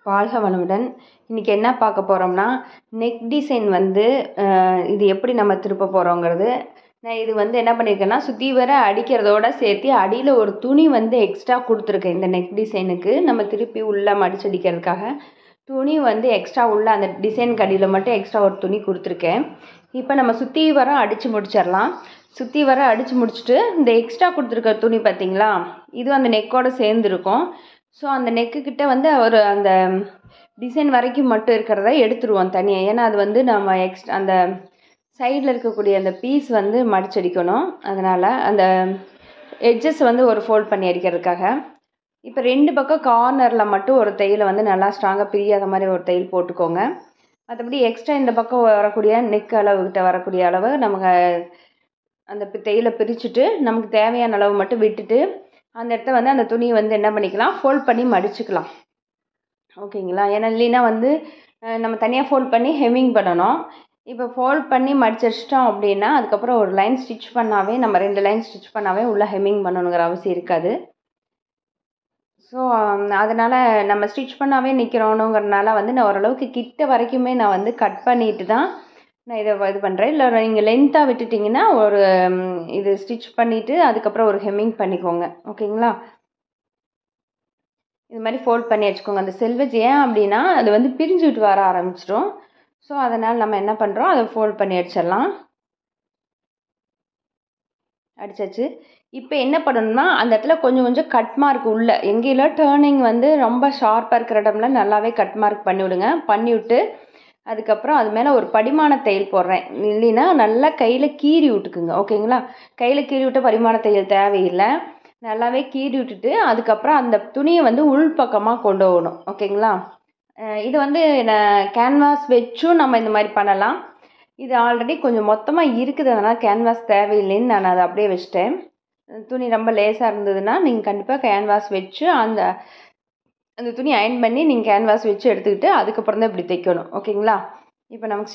வாழ்க வளமுடன். இன்றைக்கி என்ன பார்க்க போகிறோம்னா, நெக் டிசைன் வந்து இது எப்படி நம்ம திருப்ப போகிறோங்கிறது. நான் இது வந்து என்ன பண்ணியிருக்கேன்னா, சுற்றி வர அடிக்கிறதோட சேர்த்து அடியில் ஒரு துணி வந்து எக்ஸ்ட்ரா கொடுத்துருக்கேன். இந்த நெக் டிசைனுக்கு நம்ம திருப்பி உள்ளே மடிச்சடிக்கிறதுக்காக துணி வந்து எக்ஸ்ட்ரா உள்ள அந்த டிசைனுக்கு அடியில் மட்டும் எக்ஸ்ட்ரா ஒரு துணி கொடுத்துருக்கேன். இப்போ நம்ம சுற்றி வர அடித்து முடிச்சிடலாம். சுற்றி வர அடித்து முடிச்சுட்டு இந்த எக்ஸ்ட்ரா கொடுத்துருக்க துணி பார்த்திங்களா, இது அந்த நெக்கோடு சேர்ந்துருக்கும். ஸோ அந்த நெக்குக்கிட்ட வந்து ஒரு அந்த டிசைன் வரைக்கும் மட்டும் இருக்கிறத எடுத்துருவோம் தனியாக. ஏன்னா அது வந்து நம்ம அந்த சைடில் இருக்கக்கூடிய அந்த பீஸ் வந்து மடிச்சடிக்கணும். அதனால் அந்த எட்ஜஸ் வந்து ஒரு ஃபோல்ட் பண்ணி அடிக்கிறதுக்காக இப்போ 2 பக்கம் கார்னரில் மட்டும் ஒரு தையலை வந்து நல்லா ஸ்ட்ராங்காக பிரியாத மாதிரி ஒரு தையல் போட்டுக்கோங்க. மற்றபடி எக்ஸ்ட்ரா இந்த பக்கம் வரக்கூடிய நெக் அளவுக்கிட்ட வரக்கூடிய அளவு நமக்கு அந்த தையலை பிரிச்சுட்டு நமக்கு தேவையான அளவு மட்டும் விட்டுட்டு அந்த இடத்த வந்து அந்த துணியை வந்து என்ன பண்ணிக்கலாம், ஃபோல்ட் பண்ணி மடிச்சுக்கலாம். ஓகேங்களா? ஏன்னா இல்லைன்னா வந்து நம்ம தனியாக ஃபோல்ட் பண்ணி ஹெம்மிங் பண்ணணும். இப்போ ஃபோல்ட் பண்ணி மடிச்சிட்டோம் அப்படின்னா அதுக்கப்புறம் ஒரு லைன் ஸ்டிச் பண்ணாவே, நம்ம 2 லைன் ஸ்டிச் பண்ணாவே உள்ளே ஹெம்மிங் பண்ணணுங்கிற அவசியம் இருக்காது. ஸோ அதனால் நம்ம ஸ்டிச் பண்ணாவே நிற்கிறோனுங்கிறனால வந்து நான் ஓரளவுக்கு கிட்ட வரைக்குமே நான் வந்து கட் பண்ணிட்டு தான் நான் இதை இது பண்ணுறேன். இல்லை நீங்கள் லென்த்தாக விட்டுட்டிங்கன்னா ஒரு இது ஸ்டிச் பண்ணிவிட்டு அதுக்கப்புறம் ஒரு ஹெம்மிங் பண்ணிக்கோங்க. ஓகேங்களா? இது மாதிரி ஃபோல்ட் பண்ணி வச்சுக்கோங்க. அந்த செல்வெஜ் ஏன் அப்படின்னா அது வந்து பிரிஞ்சு விட்டு வர ஆரம்பிச்சிடும். ஸோ அதனால் நம்ம என்ன பண்ணுறோம், அதை ஃபோல்ட் பண்ணி அடிச்சிடலாம். அடித்தாச்சு. இப்போ என்ன பண்ணணும்னா அந்த இடத்துல கொஞ்சம் கொஞ்சம் கட் மார்க் உள்ள எங்கேயெல்லாம் டேர்னிங் வந்து ரொம்ப ஷார்ப்பாக இருக்கிற இடம்ல நல்லாவே கட் மார்க் பண்ணிவிடுங்க. பண்ணிவிட்டு அதுக்கப்புறம் அது மேலே ஒரு படிமான தையல் போடுறேன். இல்லைன்னா நல்லா கையில் கீறி விட்டுக்குங்க. ஓகேங்களா? கையில் கீறி விட்டு படிமான தையல் தேவையில்லை. நல்லாவே கீறி விட்டுட்டு அதுக்கப்புறம் அந்த துணியை வந்து உள்பக்கமாக கொண்டு போகணும். ஓகேங்களா? இது வந்து கேன்வாஸ் வச்சும் நம்ம இந்த மாதிரி பண்ணலாம். இது ஆல்ரெடி கொஞ்சம் மொத்தமாக இருக்குது, அதனால் கேன்வாஸ் தேவையில்லைன்னு நான் அதை அப்படியே வச்சிட்டேன். துணி ரொம்ப லேசாக இருந்ததுன்னா நீங்கள் கண்டிப்பாக கேன்வாஸ் வச்சு அந்த துணி அயர்ன் பண்ணி நீங்கள் கேன்வாஸ் வச்சு எடுத்துக்கிட்டு அதுக்கப்புறம் தான் இப்படி தைக்கணும். ஓகேங்களா? இப்போ நமக்கு